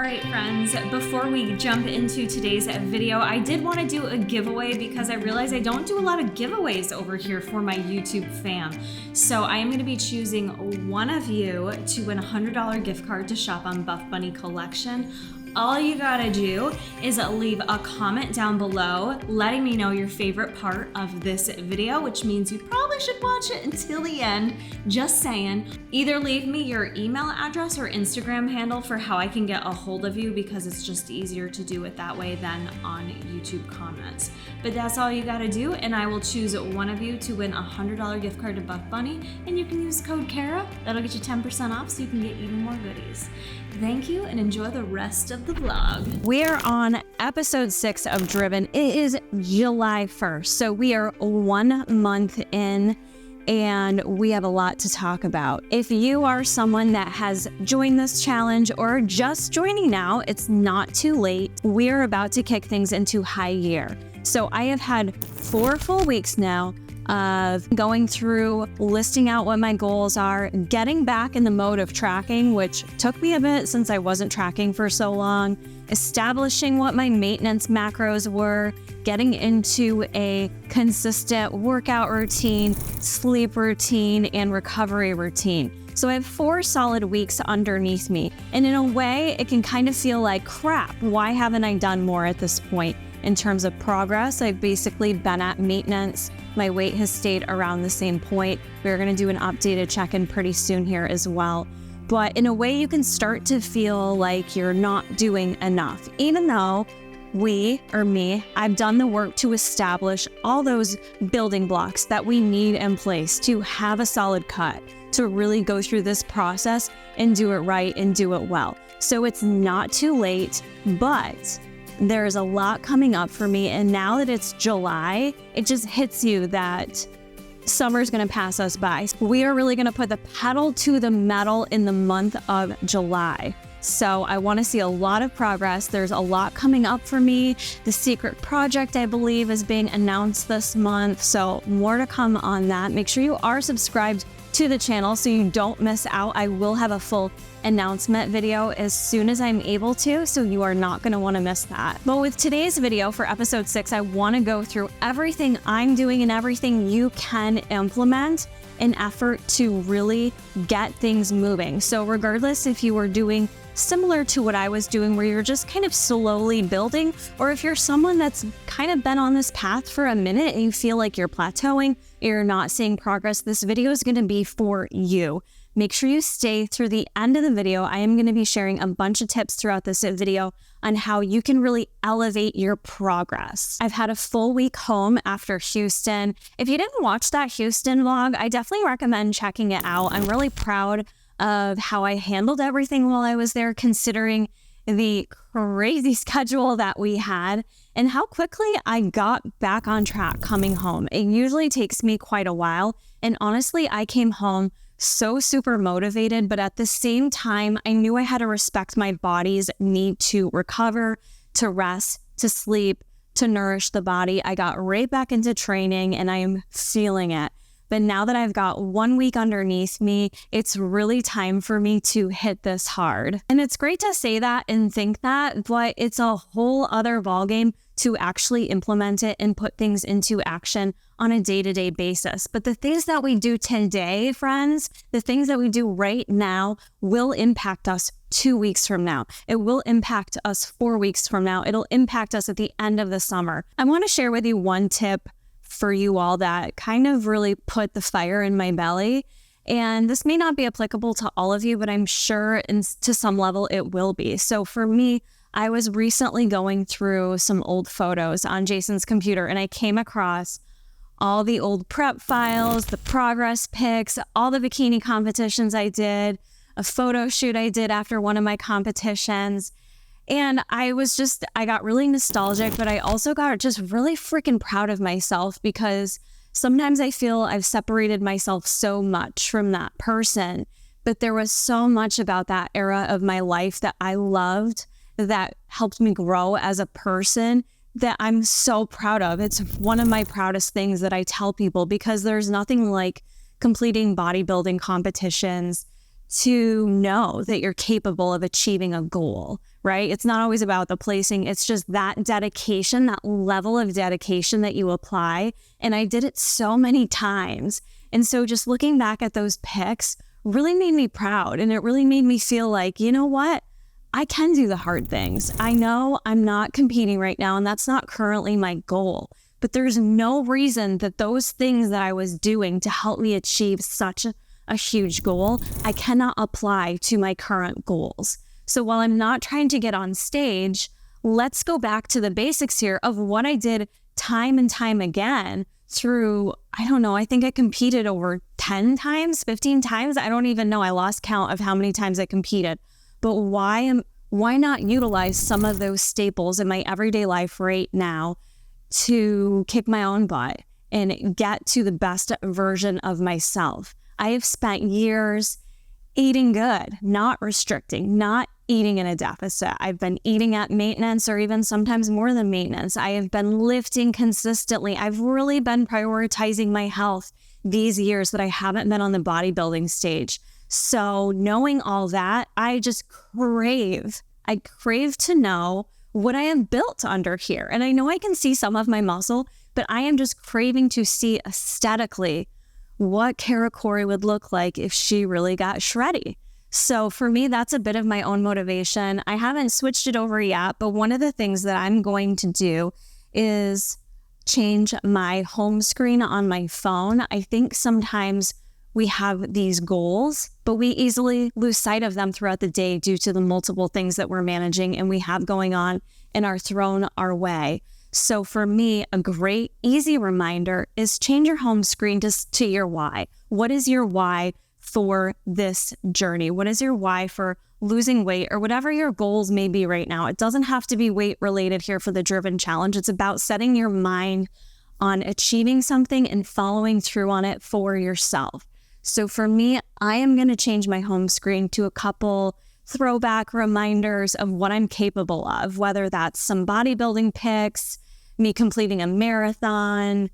right, friends, before we jump into today's video, I did want to do a giveaway because I realized I don't do a lot of giveaways over here for my YouTube fam. So I am going to be choosing one of you to win a $100 gift card to shop on Buff Bunny Collection. All you gotta do is leave a comment down below letting me know your favorite part of this video, which means you probably should watch it until the end, just saying. Either leave me your email address or Instagram handle for how I can get a hold of you, because it's just easier to do it that way than on YouTube comments. But that's all you gotta do, and I will choose one of you to win a $100 gift card to Buff Bunny, and you can use code Kara. That'll get you 10% off so you can get even more goodies. Thank you, and enjoy the rest of the vlog. We are on episode 6 of Driven. It is July 1st, so we are 1 month in, and we have a lot to talk about. If you are someone that has joined this challenge or just joining now, it's not too late. We are about to kick things into high gear. So I have had 4 full weeks now of going through, listing out what my goals are, getting back in the mode of tracking, which took me a bit since I wasn't tracking for so long, establishing what my maintenance macros were, getting into a consistent workout routine, sleep routine, and recovery routine. So I have 4 solid weeks underneath me. And in a way, it can kind of feel like, crap, why haven't I done more at this point? In terms of progress, I've basically been at maintenance. My weight has stayed around the same point. We're gonna do an updated check-in pretty soon here as well. But in a way, you can start to feel like you're not doing enough. Even though I've done the work to establish all those building blocks that we need in place to have a solid cut, to really go through this process and do it right and do it well. So it's not too late, but there's a lot coming up for me, and now that it's July, it just hits you that summer's gonna pass us by. We are really gonna put the pedal to the metal in the month of July. So I wanna see a lot of progress. There's a lot coming up for me. The secret project, I believe, is being announced this month, so more to come on that. Make sure you are subscribed to the channel so you don't miss out. I will have a full announcement video as soon as I'm able to, so you are not gonna wanna miss that. But with today's video for episode 6, I wanna go through everything I'm doing and everything you can implement in effort to really get things moving. So regardless if you were doing similar to what I was doing, where you're just kind of slowly building, or if you're someone that's kind of been on this path for a minute and you feel like you're plateauing, you're not seeing progress, this video is going to be for you. Make sure you stay through the end of the video. I am going to be sharing a bunch of tips throughout this video on how you can really elevate your progress. I've had a full week home after Houston. If you didn't watch that Houston vlog, I definitely recommend checking it out. I'm really proud of how I handled everything while I was there, considering the crazy schedule that we had and how quickly I got back on track coming home. It usually takes me quite a while, and honestly, I came home so super motivated, but at the same time, I knew I had to respect my body's need to recover, to rest, to sleep, to nourish the body. I got right back into training, and I am feeling it. But now that I've got 1 week underneath me, it's really time for me to hit this hard. And it's great to say that and think that, but it's a whole other ballgame to actually implement it and put things into action on a day-to-day basis. But the things that we do today, friends, the things that we do right now will impact us 2 weeks from now. It will impact us 4 weeks from now. It'll impact us at the end of the summer. I want to share with you one tip for you all that kind of really put the fire in my belly. And this may not be applicable to all of you, but I'm sure to some level it will be. So for me, I was recently going through some old photos on Jason's computer, and I came across all the old prep files, the progress pics, all the bikini competitions I did, a photo shoot I did after one of my competitions. And I got really nostalgic, but I also got just really freaking proud of myself, because sometimes I feel I've separated myself so much from that person, but there was so much about that era of my life that I loved, that helped me grow as a person, that I'm so proud of. It's one of my proudest things that I tell people, because there's nothing like completing bodybuilding competitions to know that you're capable of achieving a goal, right? It's not always about the placing. It's just that dedication, that level of dedication that you apply. And I did it so many times. And so just looking back at those pics really made me proud. And it really made me feel like, you know what? I can do the hard things. I know I'm not competing right now, and that's not currently my goal. But there's no reason that those things that I was doing to help me achieve such a huge goal, I cannot apply to my current goals. So while I'm not trying to get on stage, let's go back to the basics here of what I did time and time again through, I don't know, I think I competed over 10 times, 15 times. I don't even know. I lost count of how many times I competed. But why not utilize some of those staples in my everyday life right now to kick my own butt and get to the best version of myself? I have spent years eating good, not restricting, not eating in a deficit. I've been eating at maintenance or even sometimes more than maintenance. I have been lifting consistently. I've really been prioritizing my health these years that I haven't been on the bodybuilding stage. So knowing all that, I crave to know what I am built under here. And I know I can see some of my muscle, but I am just craving to see aesthetically what Kara Corey would look like if she really got shreddy. So for me, that's a bit of my own motivation. I haven't switched it over yet, but one of the things that I'm going to do is change my home screen on my phone. I think sometimes we have these goals, but we easily lose sight of them throughout the day due to the multiple things that we're managing and we have going on and are thrown our way. So for me, a great, easy reminder is change your home screen to your why. What is your why for this journey? What is your why for losing weight or whatever your goals may be right now? It doesn't have to be weight related here for the Driven Challenge. It's about setting your mind on achieving something and following through on it for yourself. So for me, I am going to change my home screen to a couple throwback reminders of what I'm capable of, whether that's some bodybuilding pics, me completing a marathon,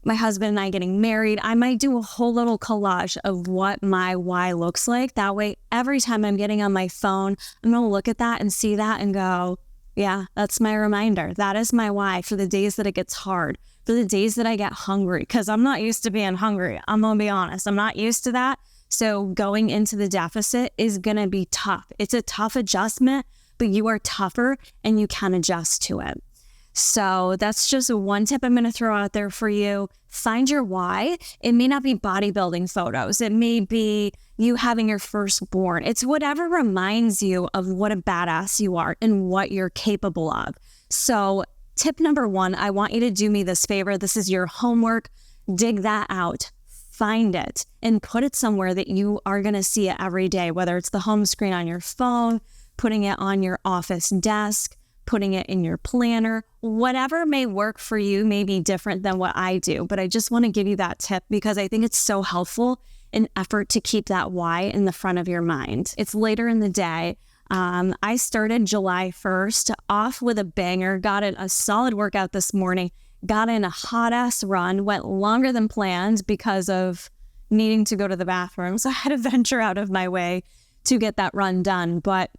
my husband and I getting married. I might do a whole little collage of what my why looks like. That way, every time I'm getting on my phone, I'm going to look at that and see that and go, yeah, that's my reminder. That is my why for the days that it gets hard, for the days that I get hungry, because I'm not used to being hungry. I'm going to be honest. I'm not used to that. So going into the deficit is going to be tough. It's a tough adjustment, but you are tougher and you can adjust to it. So that's just one tip I'm going to throw out there for you. Find your why. It may not be bodybuilding photos. It may be you having your firstborn. It's whatever reminds you of what a badass you are and what you're capable of. So tip number one, I want you to do me this favor. This is your homework. Dig that out. Find it and put it somewhere that you are going to see it every day, whether it's the home screen on your phone, putting it on your office desk, putting it in your planner, whatever may work for you may be different than what I do. But I just want to give you that tip because I think it's so helpful in effort to keep that why in the front of your mind. It's later in the day. I started July 1st off with a banger, got in a solid workout this morning, got in a hot ass run, went longer than planned because of needing to go to the bathroom. So I had to venture out of my way to get that run done. But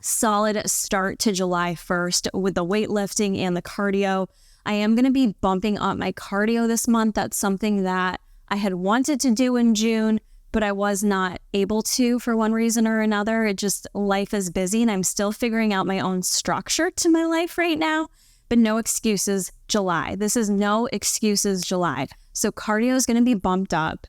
solid start to July 1st with the weightlifting and the cardio. I am going to be bumping up my cardio this month. That's something that I had wanted to do in June, but I was not able to for one reason or another. It just, life is busy and I'm still figuring out my own structure to my life right now, but no excuses July. This is no excuses July. So cardio is going to be bumped up.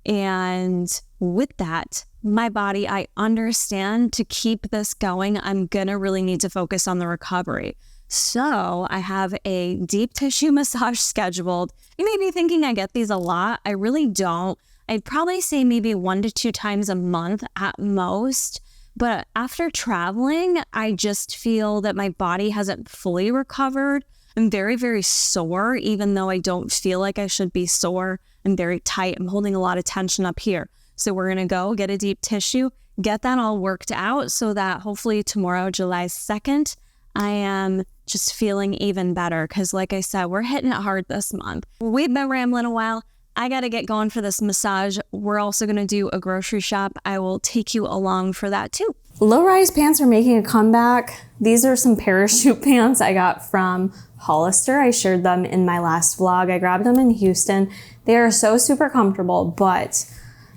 And with that, my body, I understand to keep this going, I'm going to really need to focus on the recovery. So I have a deep tissue massage scheduled. You may be thinking I get these a lot. I really don't. I'd probably say maybe 1 to 2 times a month at most. But after traveling, I just feel that my body hasn't fully recovered. I'm very, very sore, even though I don't feel like I should be sore. I'm very tight. I'm holding a lot of tension up here. So we're going to go get a deep tissue, get that all worked out so that hopefully tomorrow, July 2nd, I am just feeling even better. Because like I said, we're hitting it hard this month. We've been rambling a while. I got to get going for this massage. We're also going to do a grocery shop. I will take you along for that too. Low-rise pants are making a comeback. These are some parachute pants I got from Hollister. I shared them in my last vlog. I grabbed them in Houston. They are so super comfortable, but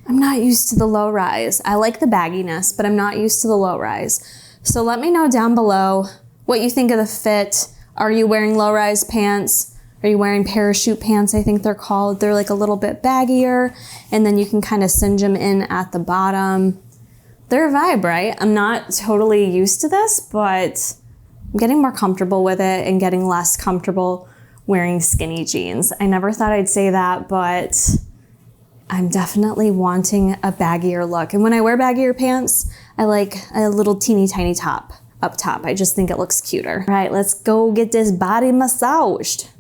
I'm not used to the low rise. I like the bagginess, but I'm not used to the low rise. So let me know down below what you think of the fit. Are you wearing low rise pants? Are you wearing parachute pants, I think they're called? They're like a little bit baggier, and then you can kind of cinch them in at the bottom. They're a vibe, right? I'm not totally used to this, but I'm getting more comfortable with it and getting less comfortable wearing skinny jeans. I never thought I'd say that, but I'm definitely wanting a baggier look. And when I wear baggier pants, I like a little teeny tiny top up top. I just think it looks cuter. All right, let's go get this body massaged.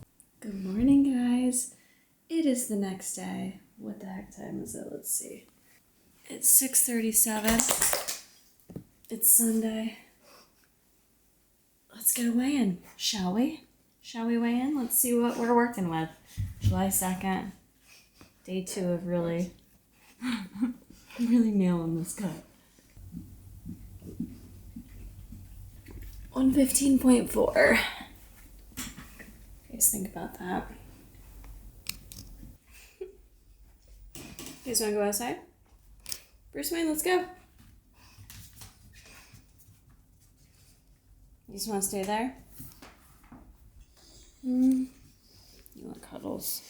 Good morning, guys. It is the next day. What the heck time is it? Let's see. It's 6:37. It's Sunday. Let's get a weigh-in, shall we? Shall we weigh in? Let's see what we're working with. July 2nd. Day 2 of really nailing this cut. 115.4. You guys think about that. You guys want to go outside? Bruce Wayne, let's go. You just want to stay there? You want cuddles?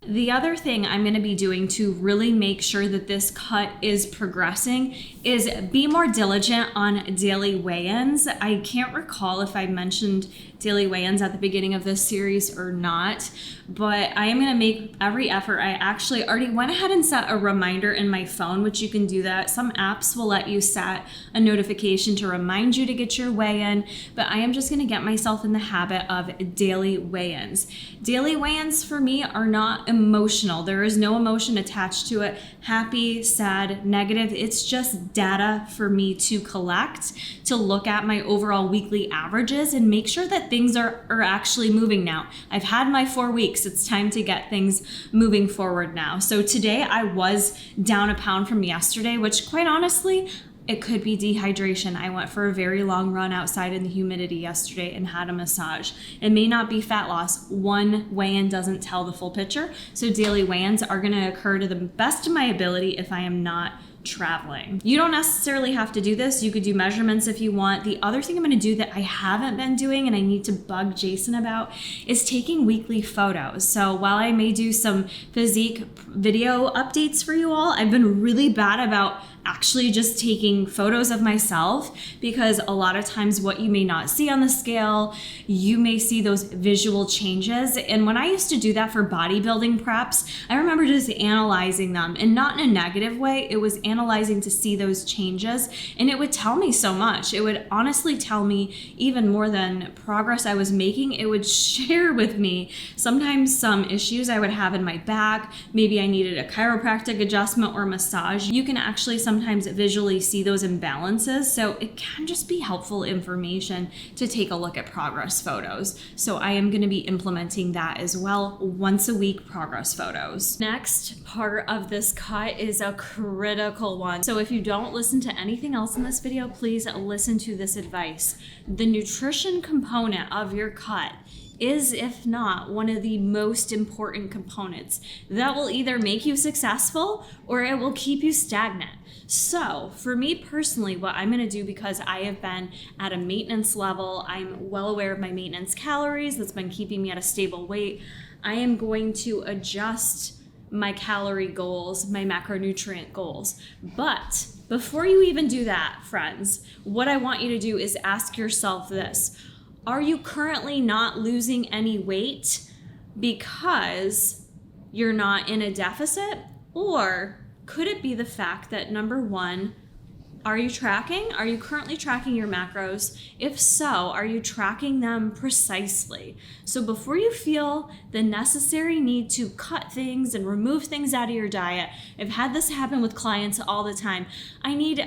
The other thing I'm going to be doing to really make sure that this cut is progressing is be more diligent on daily weigh-ins. I can't recall if I mentioned daily weigh-ins at the beginning of this series or not, but I am going to make every effort. I actually already went ahead and set a reminder in my phone, which you can do that. Some apps will let you set a notification to remind you to get your weigh-in, but I am just going to get myself in the habit of daily weigh-ins. Daily weigh-ins for me are not emotional. There is no emotion attached to it. Happy, sad, negative. It's just data for me to collect, to look at my overall weekly averages and make sure that things are actually moving now. I've had my 4 weeks. It's time to get things moving forward now. So today I was down a pound from yesterday, which quite honestly, it could be dehydration. I went for a very long run outside in the humidity yesterday and had a massage. It may not be fat loss. One weigh-in doesn't tell the full picture. So daily weigh-ins are going to occur to the best of my ability if I am not traveling. You don't necessarily have to do this. You could do measurements if you want. The other thing I'm going to do that I haven't been doing and I need to bug Jason about is taking weekly photos. So while I may do some physique video updates for you all, I've been really bad about actually just taking photos of myself, because a lot of times what you may not see on the scale, you may see those visual changes. And when I used to do that for bodybuilding preps, I remember just analyzing them, and not in a negative way. It was analyzing to see those changes, and it would tell me so much. It would honestly tell me even more than progress I was making. It would share with me sometimes some issues I would have in my back. Maybe I needed a chiropractic adjustment or massage. You can actually sometimes visually see those imbalances. So it can just be helpful information to take a look at progress photos. So I am going to be implementing that as well. Once a week progress photos. Next part of this cut is a critical one. So if you don't listen to anything else in this video, please listen to this advice. The nutrition component of your cut is, if not, one of the most important components that will either make you successful or it will keep you stagnant. So for me personally, what I'm gonna do, because I have been at a maintenance level, I'm well aware of my maintenance calories, that's been keeping me at a stable weight, I am going to adjust my calorie goals, my macronutrient goals. But before you even do that, friends, what I want you to do is ask yourself this: are you currently not losing any weight because you're not in a deficit? Or could it be the fact that, number one, are you tracking? Are you currently tracking your macros? If so, are you tracking them precisely? So before you feel the necessary need to cut things and remove things out of your diet, I've had this happen with clients all the time. I need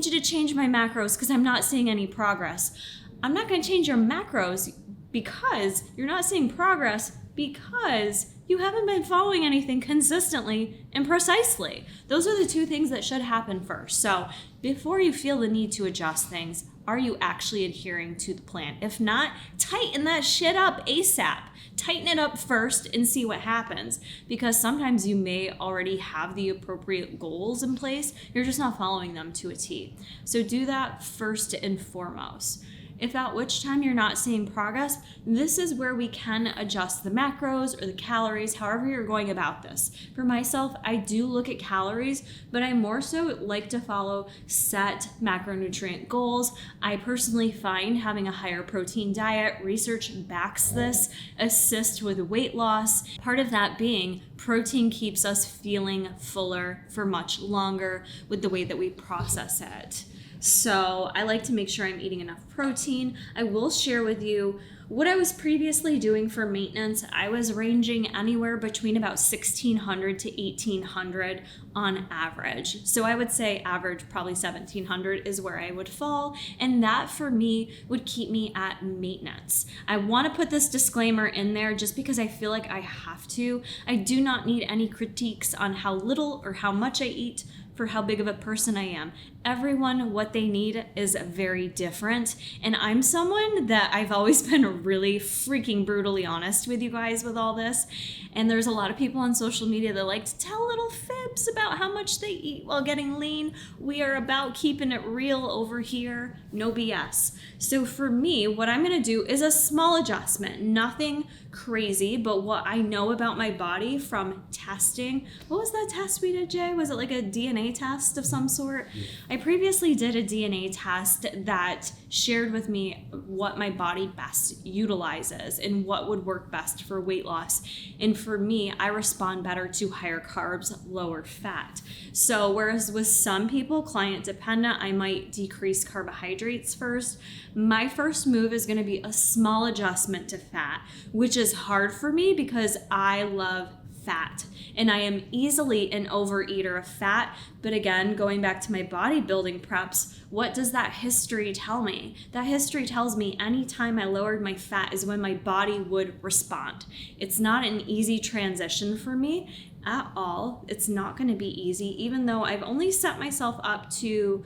you to change my macros because I'm not seeing any progress. I'm not going to change your macros, because you're not seeing progress because you haven't been following anything consistently and precisely. Those are the two things that should happen first. So before you feel the need to adjust things, are you actually adhering to the plan? If not, tighten that shit up ASAP. Tighten it up first and see what happens, because sometimes you may already have the appropriate goals in place. You're just not following them to a T. So do that first and foremost. If at which time you're not seeing progress, this is where we can adjust the macros or the calories, however you're going about this. For myself, I do look at calories, but I more so like to follow set macronutrient goals. I personally find having a higher protein diet, research backs this, assist with weight loss. Part of that being protein keeps us feeling fuller for much longer with the way that we process it. So I like to make sure I'm eating enough protein. I will share with you what I was previously doing for maintenance. I was ranging anywhere between about 1,600 to 1,800 on average. So I would say average, probably 1,700 is where I would fall. And that for me would keep me at maintenance. I want to put this disclaimer in there just because I feel like I have to. I do not need any critiques on how little or how much I eat for how big of a person I am. Everyone, what they need is very different. And I'm someone that I've always been really freaking brutally honest with you guys with all this. And there's a lot of people on social media that like to tell little fibs about how much they eat while getting lean. We are about keeping it real over here, no BS. So for me, what I'm gonna do is a small adjustment, nothing crazy, but what I know about my body from testing. What was that test we did, Jay? Was it like a DNA test of some sort? I previously did a DNA test that shared with me what my body best utilizes and what would work best for weight loss. And for me, I respond better to higher carbs, lower fat. So whereas with some people, client dependent, I might decrease carbohydrates first. My first move is going to be a small adjustment to fat, which is hard for me because I love fat and I am easily an overeater of fat. But again, going back to my bodybuilding preps, what does that history tell me? That history tells me anytime I lowered my fat is when my body would respond. It's not an easy transition for me at all. It's not going to be easy, even though I've only set myself up to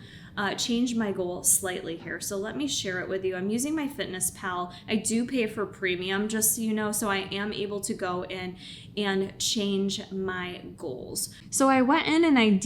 change my goal slightly here. So let me share it with you. I'm using MyFitnessPal. I do pay for premium, just so you know, so I am able to go in and change my goals. So I went in and I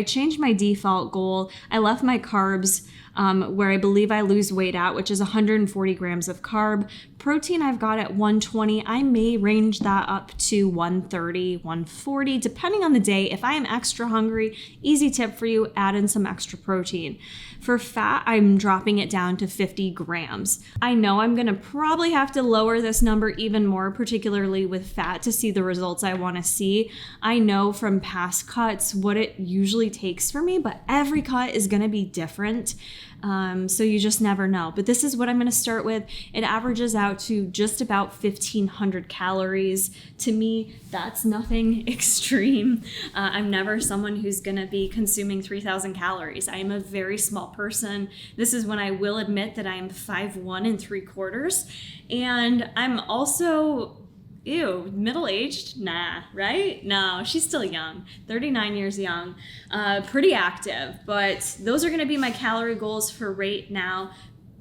changed my default goal. I left my carbs where I believe I lose weight at, which is 140 grams of carb. Protein I've got at 120. I may range that up to 130, 140, depending on the day. If I am extra hungry, easy tip for you, add in some extra protein. For fat, I'm dropping it down to 50 grams. I know I'm gonna probably have to lower this number even more, particularly with fat, to see the results I wanna see. I know from past cuts what it usually takes for me, but every cut is gonna be different. So you just never know. But this is what I'm going to start with. It averages out to just about 1,500 calories. To me, that's nothing extreme. I'm never someone who's going to be consuming 3,000 calories. I am a very small person. This is when I will admit that I am 5'1" and 3/4. And I'm also middle-aged? Nah, right? No, she's still young, 39 years young, pretty active, but those are gonna be my calorie goals for right now.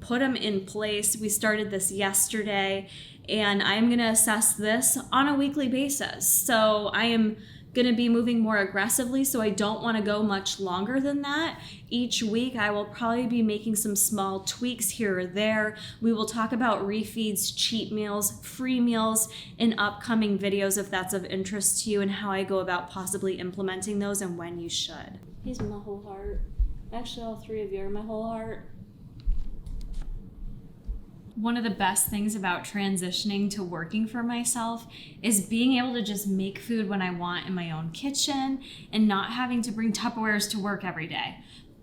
Put them in place. We started this yesterday, and I'm gonna assess this on a weekly basis. So I am gonna be moving more aggressively, so I don't wanna go much longer than that. Each week, I will probably be making some small tweaks here or there. We will talk about refeeds, cheat meals, free meals in upcoming videos if that's of interest to you, and how I go about possibly implementing those and when you should. He's my whole heart. Actually, all three of you are my whole heart. One of the best things about transitioning to working for myself is being able to just make food when I want in my own kitchen and not having to bring Tupperwares to work every day.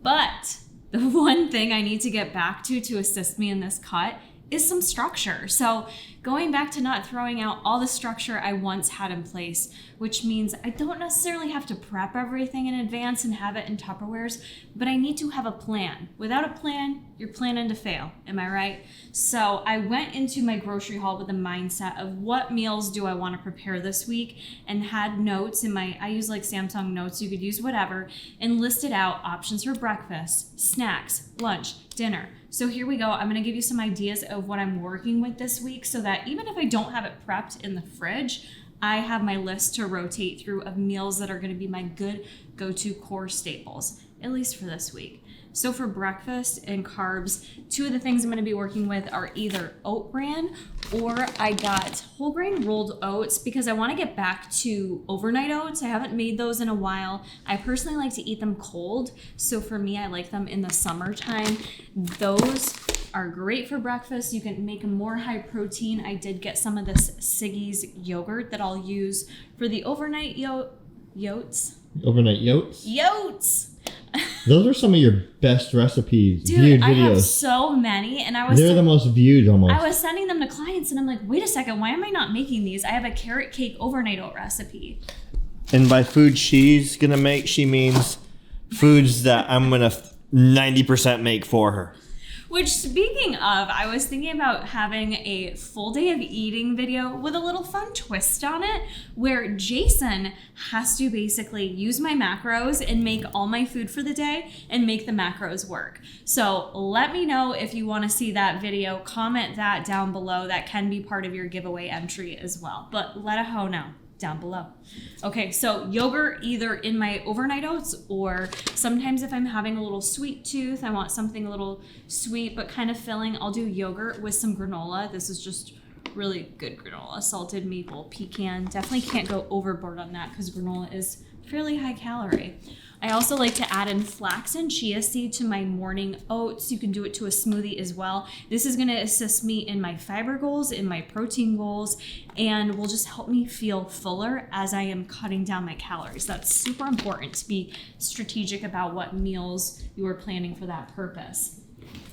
But the one thing I need to get back to assist me in this cut is some structure. So going back to not throwing out all the structure I once had in place, which means I don't necessarily have to prep everything in advance and have it in Tupperwares, but I need to have a plan. Without a plan, you're planning to fail. Am I right? So I went into my grocery haul with the mindset of what meals do I want to prepare this week, and had notes in I use like Samsung Notes, you could use whatever, and listed out options for breakfast, snacks, lunch, dinner. So here we go. I'm going to give you some ideas of what I'm working with this week so that even if I don't have it prepped in the fridge, I have my list to rotate through of meals that are going to be my good go-to core staples, at least for this week. So for breakfast and carbs, two of the things I'm going to be working with are either oat bran, or I got whole grain rolled oats because I want to get back to overnight oats. I haven't made those in a while. I personally like to eat them cold. So for me, I like them in the summertime. Those are great for breakfast. You can make them more high protein. I did get some of this Siggy's yogurt that I'll use for the overnight yotes. Overnight yotes? Yotes! Those are some of your best recipes. Dude, viewed I videos. have so many, and They're the most viewed almost. I was sending them to clients, and I'm like, wait a second, why am I not making these? I have a carrot cake overnight oat recipe. And by food she's gonna make, she means foods that I'm gonna 90% make for her. Which, speaking of, I was thinking about having a full day of eating video with a little fun twist on it, where Jason has to basically use my macros and make all my food for the day and make the macros work. So let me know if you want to see that video. Comment that down below. That can be part of your giveaway entry as well. But let a hoe know down below. Okay, so yogurt either in my overnight oats, or sometimes if I'm having a little sweet tooth, I want something a little sweet but kind of filling, I'll do yogurt with some granola. This is just really good granola, salted maple, pecan. Definitely can't go overboard on that because granola is fairly high calorie. I also like to add in flax and chia seed to my morning oats. You can do it to a smoothie as well. This is going to assist me in my fiber goals, in my protein goals, and will just help me feel fuller as I am cutting down my calories. That's super important to be strategic about what meals you are planning for that purpose.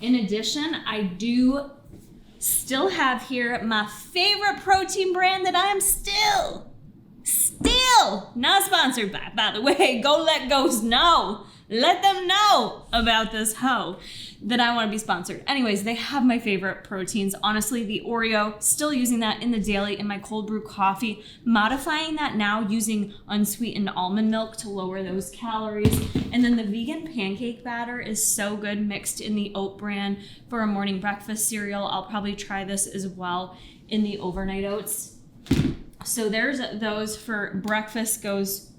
In addition, I do still have here my favorite protein brand that I am still not sponsored by the way. Go let goes know. Let them know about this hoe that I want to be sponsored. Anyways, they have my favorite proteins. Honestly, the Oreo, still using that in the daily in my cold brew coffee, modifying that now using unsweetened almond milk to lower those calories. And then the vegan pancake batter is so good mixed in the oat bran for a morning breakfast cereal. I'll probably try this as well in the overnight oats. So there's those for breakfast goes.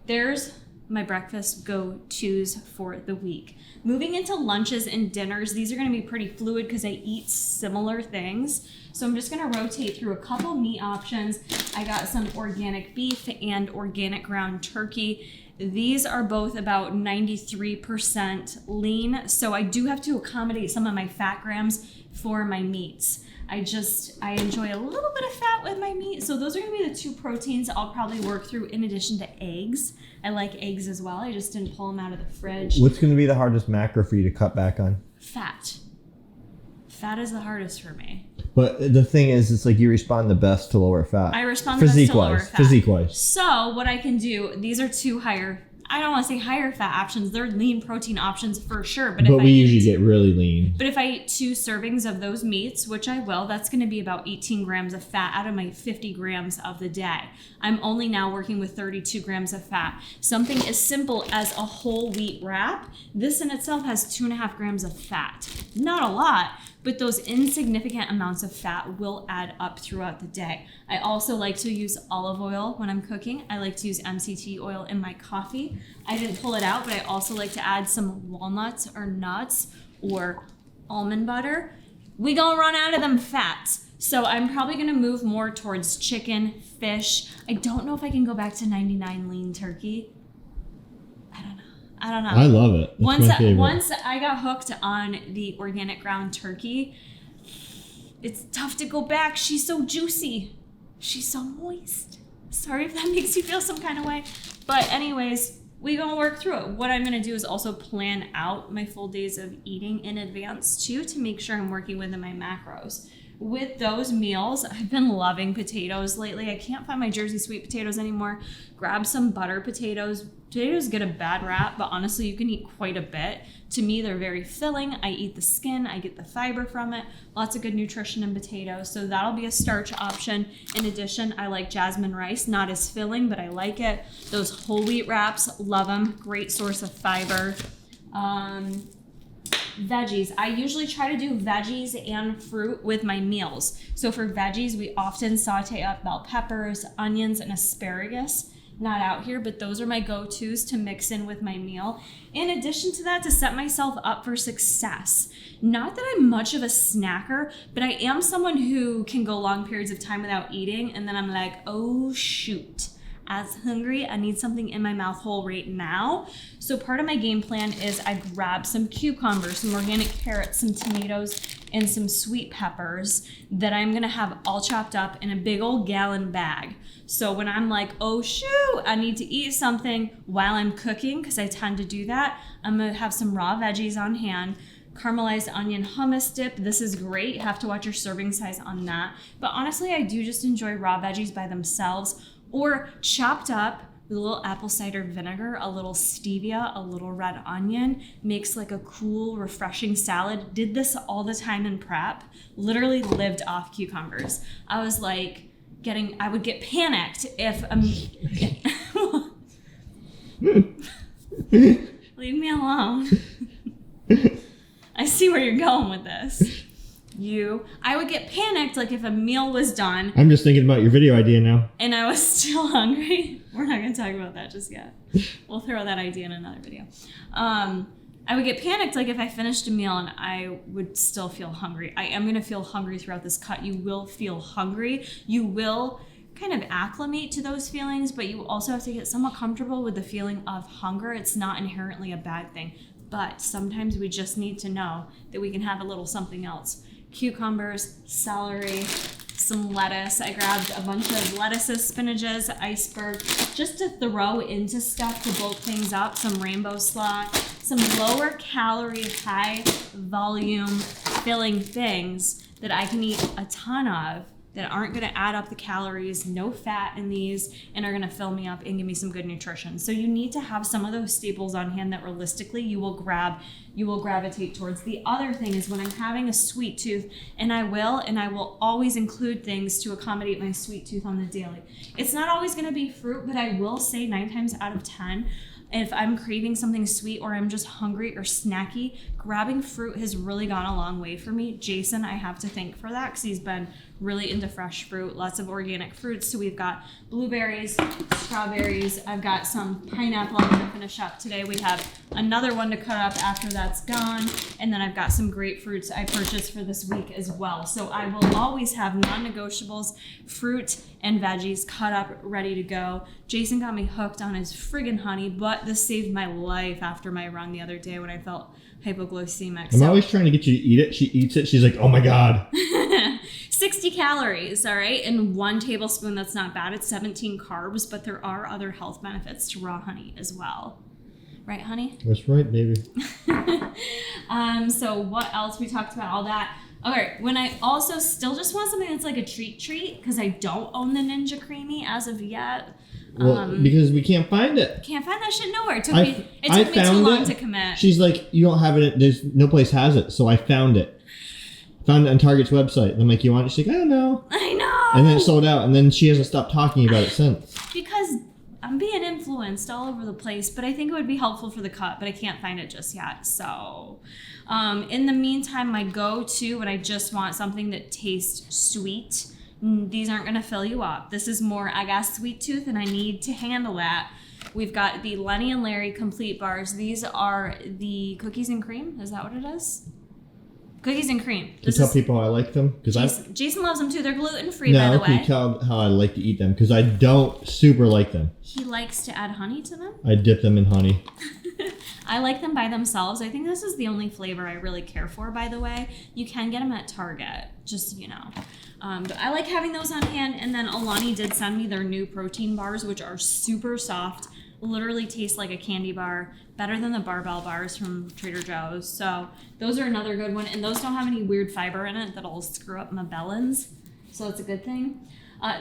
There's my breakfast go-tos for the week. Moving into lunches and dinners, these are going to be pretty fluid because I eat similar things. So I'm just going to rotate through a couple meat options. I got some organic beef and organic ground turkey. These are both about 93% lean, so I do have to accommodate some of my fat grams for my meats. I enjoy a little bit of fat with my meat. So those are going to be the two proteins I'll probably work through in addition to eggs. I like eggs as well. I just didn't pull them out of the fridge. What's gonna be the hardest macro for you to cut back on? Fat. Fat is the hardest for me. But the thing is, it's like you respond the best to lower fat. I respond the best to lower fat. Physique-wise. So what I can do, these are two I don't want to say higher fat options. They're lean protein options for sure. But we usually get really lean. But if I eat 2 servings of those meats, which I will, that's going to be about 18 grams of fat out of my 50 grams of the day. I'm only now working with 32 grams of fat. Something as simple as a whole wheat wrap, this in itself has 2.5 grams of fat. Not a lot, but those insignificant amounts of fat will add up throughout the day. I also like to use olive oil when I'm cooking. I like to use MCT oil in my coffee. I didn't pull it out, but I also like to add some walnuts or nuts or almond butter. We gonna run out of them fats. So I'm probably gonna move more towards chicken, fish. I don't know if I can go back to 99 lean turkey. I don't know. I love it. That's Once I got hooked on the organic ground turkey, it's tough to go back. She's so juicy. She's so moist. Sorry if that makes you feel some kind of way. But anyways, we gonna work through it. What I'm gonna do is also plan out my full days of eating in advance too, to make sure I'm working within my macros. With those meals, I've been loving potatoes lately. I can't find my Jersey sweet potatoes anymore. Grab some butter potatoes. Potatoes get a bad rap, but honestly, you can eat quite a bit. To me, they're very filling. I eat the skin, I get the fiber from it. Lots of good nutrition in potatoes, so that'll be a starch option. In addition, I like jasmine rice, not as filling, but I like it. Those whole wheat wraps, love them. Great source of fiber. Veggies. I usually try to do veggies and fruit with my meals. So for veggies, we often saute up bell peppers, onions, and asparagus. Not out here, but those are my go-tos to mix in with my meal. In addition to that, to set myself up for success. Not that I'm much of a snacker, but I am someone who can go long periods of time without eating, and then I'm like, oh shoot, as hungry, I need something in my mouth hole right now. So part of my game plan is I grab some cucumbers, some organic carrots, some tomatoes, and some sweet peppers that I'm gonna have all chopped up in a big old gallon bag. So when I'm like, oh shoot, I need to eat something while I'm cooking, because I tend to do that, I'm gonna have some raw veggies on hand. Caramelized onion hummus dip, this is great. You have to watch your serving size on that. But honestly, I do just enjoy raw veggies by themselves, or chopped up with a little apple cider vinegar, a little stevia, a little red onion. Makes like a cool, refreshing salad. Did this all the time in prep. Literally lived off cucumbers. I was like, I would get panicked if leave me alone. I see where you're going with this. I would get panicked, like if a meal was done. I'm just thinking about your video idea now. And I was still hungry. We're not going to talk about that just yet. We'll throw that idea in another video. I would get panicked, like if I finished a meal and I would still feel hungry. I am going to feel hungry throughout this cut. You will feel hungry. You will kind of acclimate to those feelings, but you also have to get somewhat comfortable with the feeling of hunger. It's not inherently a bad thing, but sometimes we just need to know that we can have a little something else. Cucumbers, celery, some lettuce. I grabbed a bunch of lettuces, spinaches, iceberg, just to throw into stuff to bulk things up. Some rainbow slaw, some lower calorie, high volume filling things that I can eat a ton of that aren't going to add up the calories, no fat in these, and are going to fill me up and give me some good nutrition. So you need to have some of those staples on hand that realistically you will gravitate towards. The other thing is when I'm having a sweet tooth, and I will always include things to accommodate my sweet tooth on the daily. It's not always going to be fruit, but I will say 9 times out of 10, if I'm craving something sweet or I'm just hungry or snacky, grabbing fruit has really gone a long way for me. Jason, I have to thank for that, because he's been really into fresh fruit, lots of organic fruits. So we've got blueberries, strawberries. I've got some pineapple I'm gonna finish up today. We have another one to cut up after that's gone. And then I've got some grapefruits I purchased for this week as well. So I will always have non-negotiables, fruit and veggies cut up, ready to go. Jason got me hooked on his friggin' honey, but this saved my life after my run the other day when I felt hypoglycemic. I'm always trying to get you to eat it. She eats it. She's like, oh my God. 60 calories, all right? And 1 tablespoon, that's not bad. It's 17 carbs, but there are other health benefits to raw honey as well. Right, honey? That's right, baby. So what else? We talked about all that. Okay, when I also still just want something that's like a treat, because I don't own the Ninja Creamy as of yet. Well, because we can't find it. Can't find that shit nowhere. It took me too long to commit. She's like, you don't have it. There's no place has it. So I found it. Found it on Target's website. And I'm like, you want it? She's like, I don't know. I know. And then it sold out. And then she hasn't stopped talking about it since. Because I'm being influenced all over the place, but I think it would be helpful for the cut, but I can't find it just yet. So in the meantime, my go-to when I just want something that tastes sweet, these aren't going to fill you up. This is more, I got a sweet tooth and I need to handle that. We've got the Lenny and Larry complete bars. These are the cookies and cream. Is that what it is? Cookies and cream. Can you tell people I like them? Jason loves them too. They're gluten-free, by the way. Can you tell how I like to eat them? Because I don't super like them. He likes to add honey to them. I dip them in honey. I like them by themselves. I think this is the only flavor I really care for, by the way. You can get them at Target, just so you know. But I like having those on hand. And then Alani did send me their new protein bars, which are super soft. literally taste like a candy bar, better than the barbell bars from Trader Joe's. So those are another good one, and those don't have any weird fiber in it that'll screw up my bellends, so it's a good thing.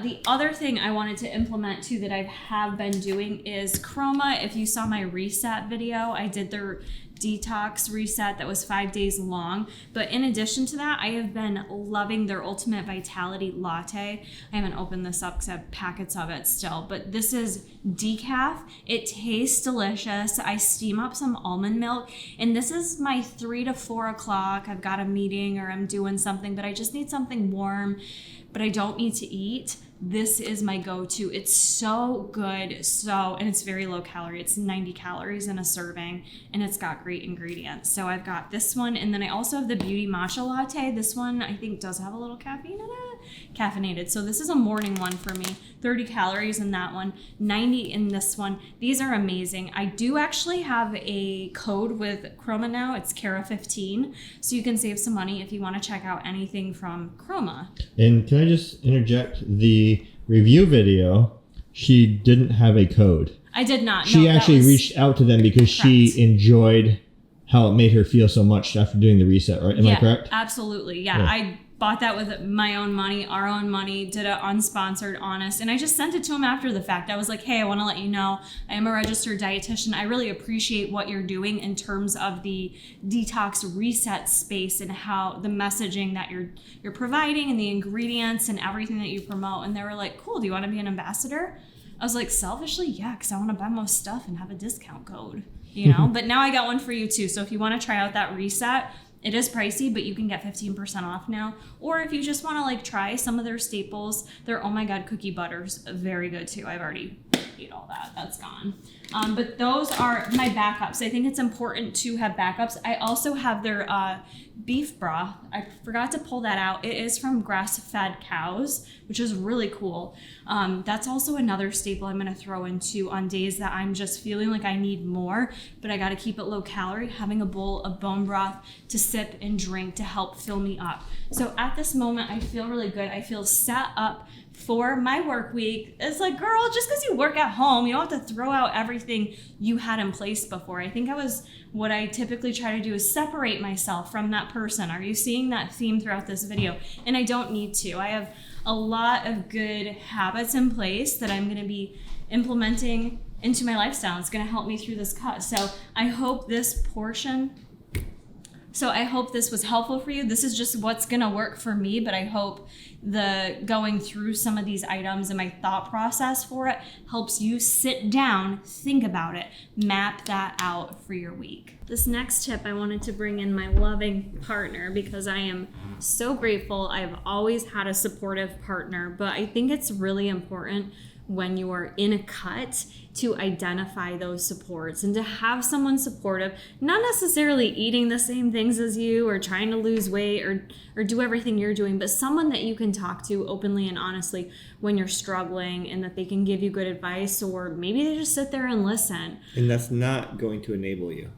The other thing I wanted to implement too that I have been doing is Chroma. If you saw my reset video, I did their detox reset that was 5 days long. But in addition to that, I have been loving their Ultimate Vitality Latte. I haven't opened this up because I have packets of it still, but this is decaf. It tastes delicious. I steam up some almond milk, and this is my 3 to 4 o'clock. I've got a meeting or I'm doing something, but I just need something warm, but I don't need to eat. This is my go-to. It's so good. And it's very low calorie. It's 90 calories in a serving, and it's got great ingredients. So I've got this one, and then I also have the Beauty Matcha Latte. This one I think does have a little caffeine in it. Caffeinated. So this is a morning one for me. 30 calories in that one, 90 in this one. These are amazing. I do actually have a code with Chroma now. It's Kara15. So you can save some money if you want to check out anything from Chroma. And can I just interject? The review video, she didn't have a code. I did not. She actually reached out to them because she enjoyed how it made her feel so much after doing the reset, right? Am I correct? Absolutely. Yeah. I bought that with my own money, our own money, did it unsponsored, honest. And I just sent it to him after the fact. I was like, hey, I want to let you know I am a registered dietitian. I really appreciate what you're doing in terms of the detox reset space and how the messaging that you're providing and the ingredients and everything that you promote. And they were like, cool, do you want to be an ambassador? I was like, selfishly, yeah, because I want to buy most stuff and have a discount code, you know? But now I got one for you too. So if you want to try out that reset, it is pricey, but you can get 15% off now. Or if you just want to like try some of their staples, their Oh My God cookie butter's very good too. I've already ate all that. That's gone. But those are my backups. I think it's important to have backups. I also have their beef broth. I forgot to pull that out. It is from grass-fed cows, which is really cool. That's also another staple I'm going to throw into on days that I'm just feeling like I need more, but I got to keep it low calorie, having a bowl of bone broth to sip and drink to help fill me up. So at this moment, I feel really good. I feel set up for my work week. It's like, girl, just because you work at home, you don't have to throw out everything you had in place before. I think what I typically try to do is separate myself from that person. Are you seeing that theme throughout this video? And I don't need to. I have a lot of good habits in place that I'm going to be implementing into my lifestyle. It's going to help me through this cut. So I hope this was helpful for you. This is just what's going to work for me, but I hope the going through some of these items and my thought process for it helps you sit down, think about it, map that out for your week. This next tip, I wanted to bring in my loving partner because I am so grateful. I've always had a supportive partner, but I think it's really important when you are in a cut to identify those supports and to have someone supportive, not necessarily eating the same things as you or trying to lose weight or do everything you're doing, but someone that you can talk to openly and honestly when you're struggling and that they can give you good advice, or maybe they just sit there and listen. And that's not going to enable you.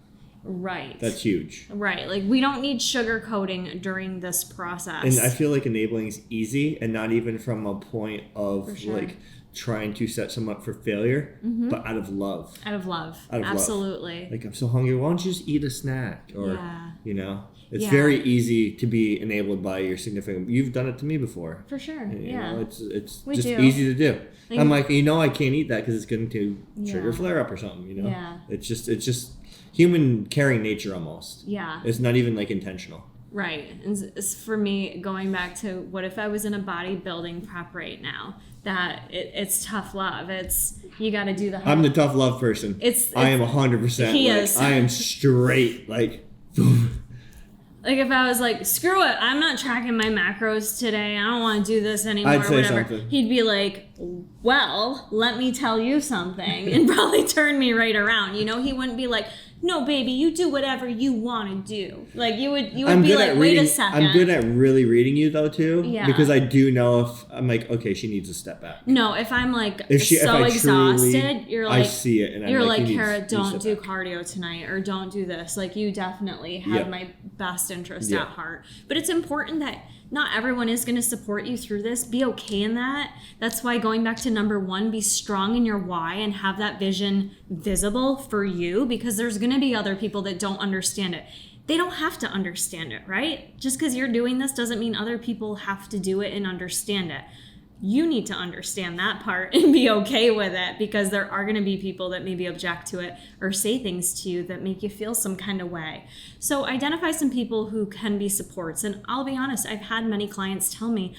Right. That's huge. Right. Like, we don't need sugarcoating during this process. And I feel like enabling is easy, and not even from a point of like trying to set someone up for failure, but out of love. Out of love. Absolutely. Love. Like, I'm so hungry, why don't you just eat a snack? Or, you know, it's Yeah. very easy to be enabled by your significant. You've done it to me before. For sure. And, you know, it's We just do. easy to do. Like, I'm like, you know, I can't eat that because it's going to trigger flare up or something. You know, Yeah. It's just human caring nature almost. Yeah. It's not even like intentional. Right. And it's for me, going back to what if I was in a bodybuilding prep right now, that it's tough love. It's, you got to do the I'm the tough love person. I am 100%. He like, is. I am straight. Like, like if I was like, screw it, I'm not tracking my macros today, I don't want to do this anymore, I'd say whatever. something. He'd be like, well, let me tell you something, and probably turn me right around. You know, he wouldn't be like, no, baby, you do whatever you want to do. Like, you would be like, wait a second. I'm good at really reading you though too. Yeah. Because I do know if I'm like, okay, she needs to step back. No, if I'm like If I exhausted, truly, you're like, I see it, and you're I'm like, you need Kara, to don't step do back. cardio tonight, or don't do this. Like, you definitely have my best interest at heart. But it's important that not everyone is going to support you through this. Be okay in that. That's why, going back to number 1, be strong in your why and have that vision visible for you, because there's going to be other people that don't understand it. They don't have to understand it, right? Just because you're doing this doesn't mean other people have to do it and understand it. You need to understand that part and be okay with it, because there are going to be people that maybe object to it or say things to you that make you feel some kind of way. So identify some people who can be supports. And I'll be honest, I've had many clients tell me,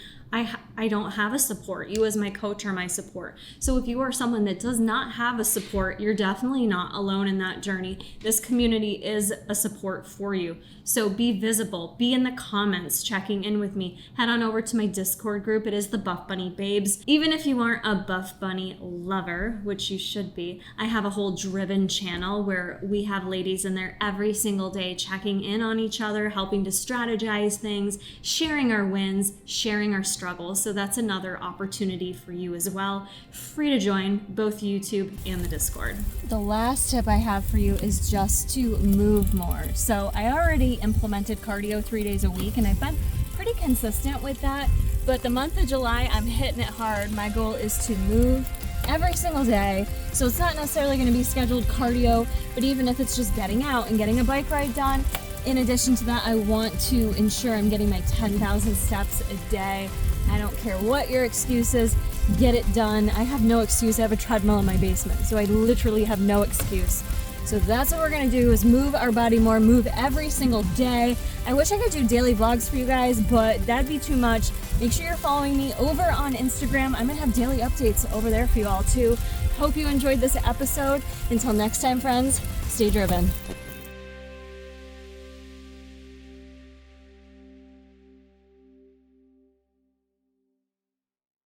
I don't have a support. You as my coach are my support. So if you are someone that does not have a support, you're definitely not alone in that journey. This community is a support for you. So be visible, be in the comments checking in with me. Head on over to my Discord group. It is the Buff Bunny Babes. Even if you aren't a Buff Bunny lover, which you should be, I have a whole driven channel where we have ladies in there every single day checking in on each other, helping to strategize things, sharing our wins, sharing our struggles. So that's another opportunity for you as well. Free to join both YouTube and the Discord. The last tip I have for you is just to move more. So I already implemented cardio 3 days a week, and I've been pretty consistent with that. But the month of July, I'm hitting it hard. My goal is to move every single day. So it's not necessarily going to be scheduled cardio, but even if it's just getting out and getting a bike ride done, in addition to that, I want to ensure I'm getting my 10,000 steps a day. I don't care what your excuse is, get it done. I have no excuse. I have a treadmill in my basement, so I literally have no excuse. So that's what we're gonna do, is move our body more, move every single day. I wish I could do daily vlogs for you guys, but that'd be too much. Make sure you're following me over on Instagram. I'm gonna have daily updates over there for you all too. Hope you enjoyed this episode. Until next time, friends, stay driven.